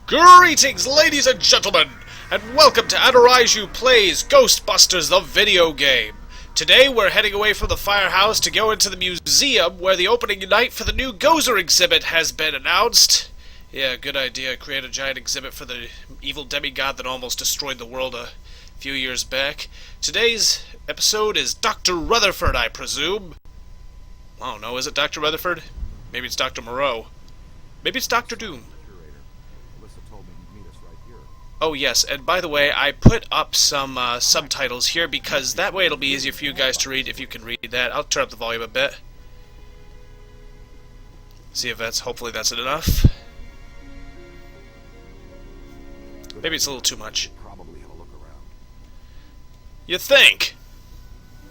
Greetings, ladies and gentlemen, and welcome to Adiraiju Plays Ghostbusters, the video game. Today we're heading away from the firehouse to go into the museum where the opening night for the new Gozer exhibit has been announced. Yeah, good idea. Create a giant exhibit for the evil demigod that almost destroyed the world a few years back. Today's episode is Dr. Rutherford, I presume. I don't know, is it Dr. Rutherford? Maybe it's Dr. Moreau. Maybe it's Dr. Doom. Oh yes, and by the way, I put up some subtitles here because that way it'll be easier for you guys to read if you can read that. I'll turn up the volume a bit. See if hopefully that's enough. Maybe it's a little too much. Probably have a look around. You think?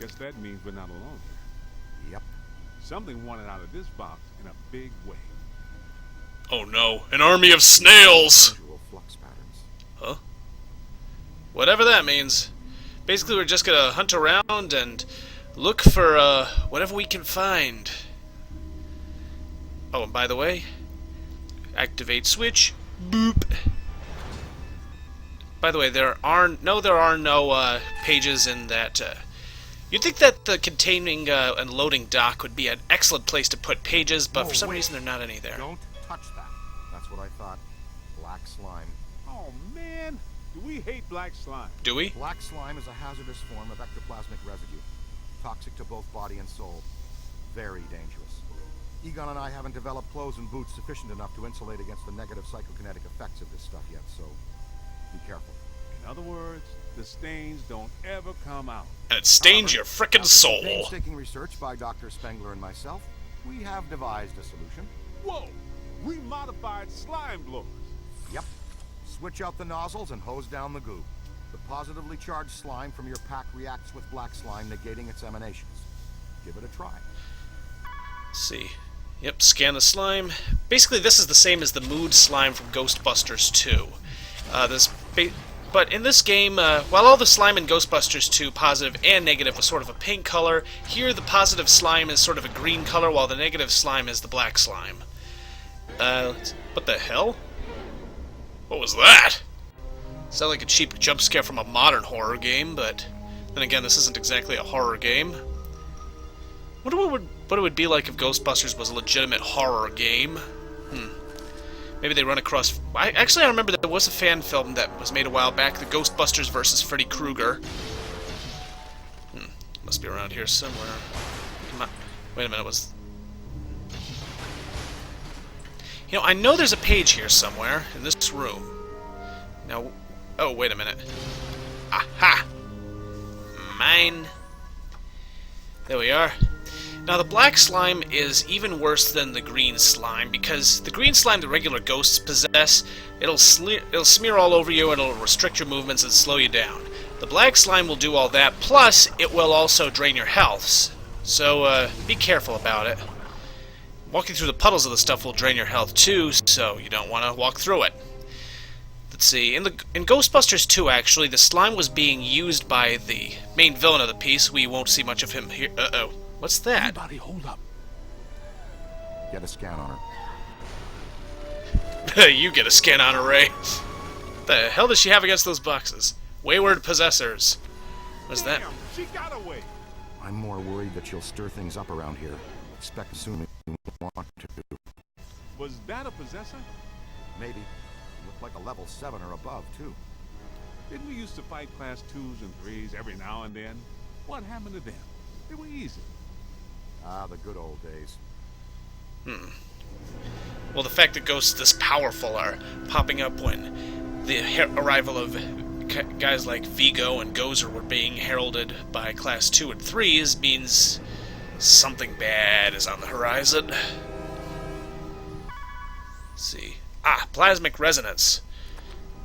Guess that means we're not alone here. Yep. Something wanted out of this box in a big way. Oh no, an army of snails! Unusual flux patterns. Huh? Whatever that means. Basically, we're just gonna hunt around and look for, whatever we can find. Oh, and by the way, activate switch. Boop. By the way, there are no pages in that, you'd think that the containing and loading dock would be an excellent place to put pages, but for some reason there are not any there. Don't touch that. That's what I thought. Black slime. Oh man, do we hate black slime? Do we? Black slime is a hazardous form of ectoplasmic residue. Toxic to both body and soul. Very dangerous. Egon and I haven't developed clothes and boots sufficient enough to insulate against the negative psychokinetic effects of this stuff yet, so be careful. In other words, the stains don't ever come out. And it stains your frickin' soul. Painstaking research by Dr. Spengler and myself, we have devised a solution. Whoa! We modified slime blowers. Yep. Switch out the nozzles and hose down the goo. The positively charged slime from your pack reacts with black slime, negating its emanations. Give it a try. Let's see. Yep, scan the slime. Basically, this is the same as the mood slime from Ghostbusters 2. But in this game, while all the slime in Ghostbusters 2, positive and negative, was sort of a pink color, here the positive slime is sort of a green color, while the negative slime is the black slime. What the hell? What was that? Sounded like a cheap jump scare from a modern horror game, but then again, this isn't exactly a horror game. Wonder what it would be like if Ghostbusters was a legitimate horror game. Maybe they run across... I remember that there was a fan film that was made a while back, the Ghostbusters vs. Freddy Krueger. Must be around here somewhere. Come on. Wait a minute, You know, I know there's a page here somewhere, in this room. Now... Oh, wait a minute. Aha! Mine. There we are. Now, the black slime is even worse than the green slime, because the green slime that regular ghosts possess, it'll smear all over you, and it'll restrict your movements and slow you down. The black slime will do all that, plus it will also drain your health. So, be careful about it. Walking through the puddles of the stuff will drain your health too, so you don't want to walk through it. Let's see, in Ghostbusters 2, actually, the slime was being used by the main villain of the piece. We won't see much of him here. Uh-oh. What's that? Everybody, hold up. Get a scan on her. You get a scan on her, Ray. What the hell does she have against those boxes? Wayward possessors. What's that? She got away. I'm more worried that she'll stir things up around here. Expect soon we want to. Was that a possessor? Maybe. Looked like a level 7 or above, too. Didn't we used to fight class 2s and 3s every now and then? What happened to them? They were easy. Ah, the good old days. Well, the fact that ghosts this powerful are popping up when the arrival of guys like Vigo and Gozer were being heralded by Class 2 and 3s means something bad is on the horizon. Let's see. Ah, plasmic resonance.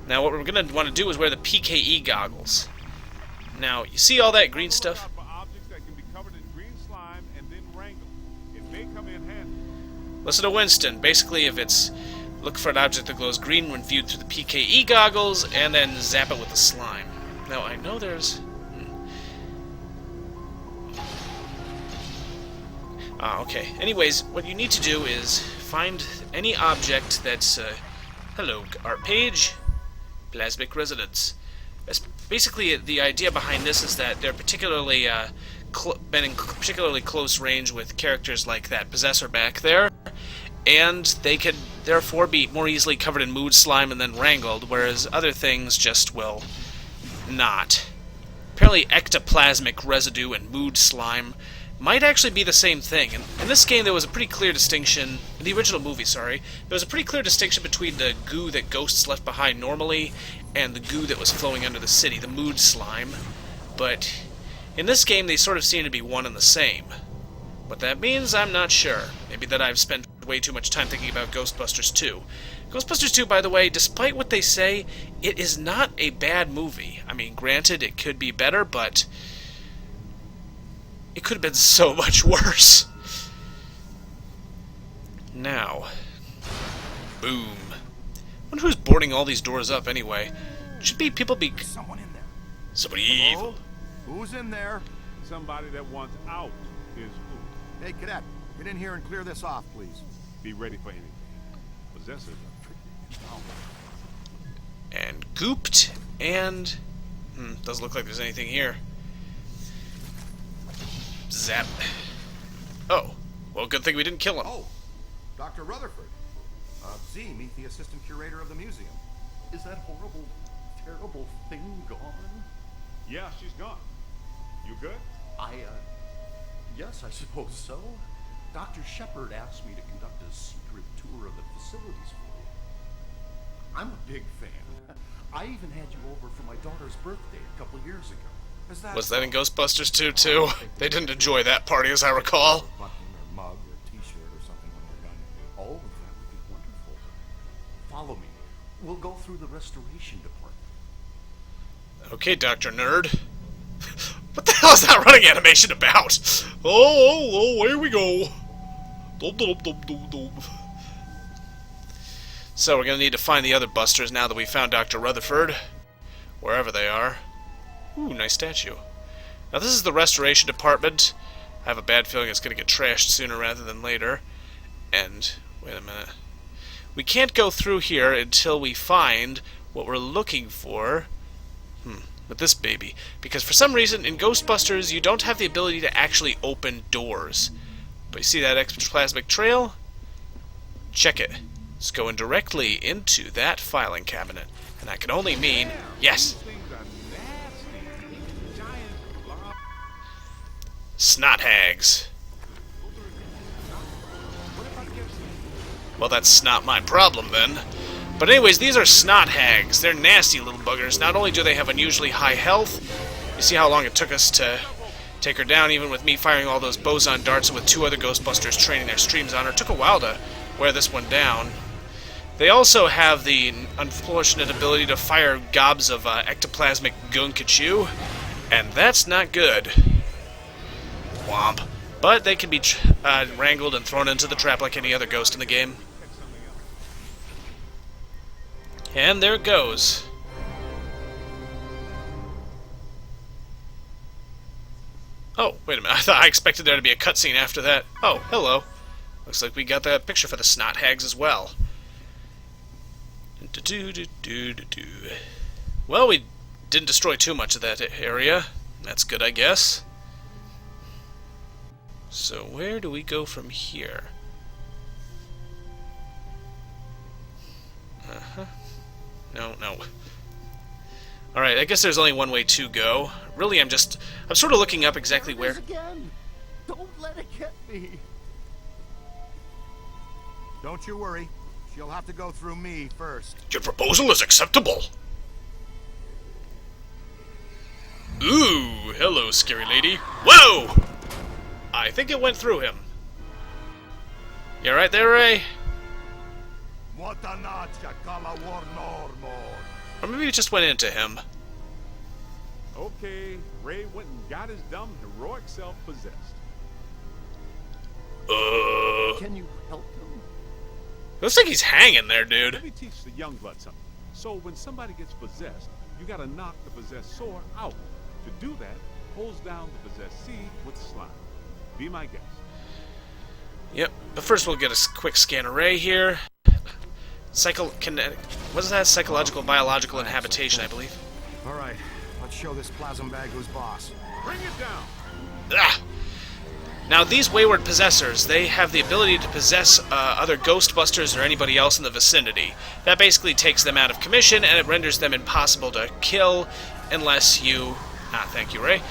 Now, what we're going to want to do is wear the PKE goggles. Now, you see all that green stuff? Listen to Winston. Basically, if it's look for an object that glows green when viewed through the PKE goggles, and then zap it with the slime. Now, I know there's... Ah, okay. Anyways, what you need to do is find any object that's Hello, art page. Plasmic resonance. Basically, the idea behind this is that they're particularly been in particularly close range with characters like that Possessor back there, and they could therefore be more easily covered in mood slime and then wrangled, whereas other things just will not. Apparently, ectoplasmic residue and mood slime might actually be the same thing. And in this game, there was a pretty clear distinction, in the original movie, sorry, there was a pretty clear distinction between the goo that ghosts left behind normally and the goo that was flowing under the city, the mood slime. But in this game, they sort of seem to be one and the same. What that means, I'm not sure. Maybe that I've spent way too much time thinking about Ghostbusters 2. Ghostbusters 2, by the way, despite what they say, it is not a bad movie. I mean, granted, it could be better, but it could have been so much worse. Now, boom. I wonder who's boarding all these doors up anyway. Should be people be... There's someone in there. Somebody Hello? evil. Who's in there? Somebody that wants out is who? Hey, cadet, get in here and clear this off, please. Be ready for anything. Possessors are tricky. And gooped, and... doesn't look like there's anything here. Zap. Oh. Well, good thing we didn't kill him. Oh, Dr. Rutherford. Z, meet the assistant curator of the museum. Is that horrible, terrible thing gone? Yeah, she's gone. You good? Yes, I suppose so. Dr. Shepard asked me to conduct a secret tour of the facilities for you. I'm a big fan. I even had you over for my daughter's birthday a couple years ago. Is that Was that in Ghostbusters 2, too? They didn't enjoy that party, as I recall. button or mug or t-shirt or something when we're done? Oh, that would be wonderful. Follow me. We'll go through the restoration department. Okay, Dr. Nerd. What the hell is that running animation about? Oh, here we go. Dum, dum, dum, dum, dum. So we're going to need to find the other Busters now that we found Dr. Rutherford. Wherever they are. Ooh, nice statue. Now this is the restoration department. I have a bad feeling it's going to get trashed sooner rather than later. And, wait a minute. We can't go through here until we find what we're looking for. With this baby. Because for some reason, in Ghostbusters, you don't have the ability to actually open doors. But you see that ectoplasmic trail? Check it. It's going directly into that filing cabinet. And that can only mean, yes, These things are nasty. Giant blob. snot hags. Well, that's not my problem then. But anyways, these are snot hags. They're nasty little buggers. Not only do they have unusually high health, you see how long it took us to take her down, even with me firing all those boson darts and with two other Ghostbusters training their streams on her. It took a while to wear this one down. They also have the unfortunate ability to fire gobs of ectoplasmic gunk at you, and that's not good. Womp. But they can be wrangled and thrown into the trap like any other ghost in the game. And there it goes. Oh, wait a minute. I expected there to be a cutscene after that. Oh, hello. Looks like we got that picture for the snot hags as well. Well, we didn't destroy too much of that area. That's good, I guess. So where do we go from here? No. Alright, I guess there's only one way to go. Really, I'm sort of looking up exactly There it where... is again. Don't let it get me. Don't you worry. She'll have to go through me first. Your proposal is acceptable. Ooh, hello, scary lady. Whoa! I think it went through him. You alright there, Ray? Or maybe it just went into him. Okay, Ray went and got his dumb, heroic self possessed. Can you help him? Looks like he's hanging there, dude. Let me teach the young blood something. So when somebody gets possessed, you gotta knock the possessor out. To do that, pulls down the possessee with slime. Be my guest. Yep, but first we'll get a quick scan of Ray here. Psychokinetic... What is that? Psychological, biological inhabitation, I believe. Alright, let's show this plasm bag who's boss. Bring it down. Ah! Now, these wayward possessors, they have the ability to possess other Ghostbusters or anybody else in the vicinity. That basically takes them out of commission, and it renders them impossible to kill unless you... Ah, thank you, Ray.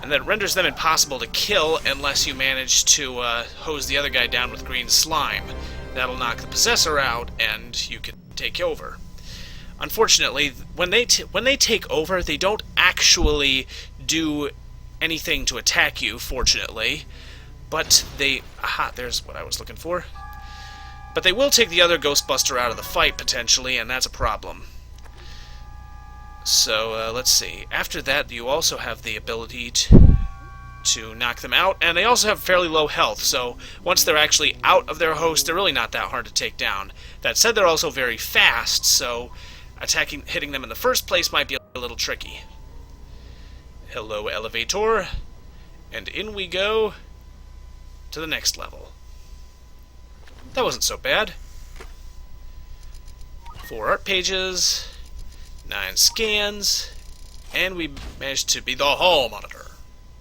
And that renders them impossible to kill unless you manage to hose the other guy down with green slime. That'll knock the possessor out, and you can take over. Unfortunately, when they take over, they don't actually do anything to attack you, fortunately. But they... Aha, there's what I was looking for. But they will take the other Ghostbuster out of the fight, potentially, and that's a problem. So, let's see. After that, you also have the ability to knock them out, and they also have fairly low health, so once they're actually out of their host, they're really not that hard to take down. That said, they're also very fast, so hitting them in the first place might be a little tricky. Hello, elevator, and in we go to the next level. That wasn't so bad. 4 art pages, 9 scans, and we managed to be the hall monitor.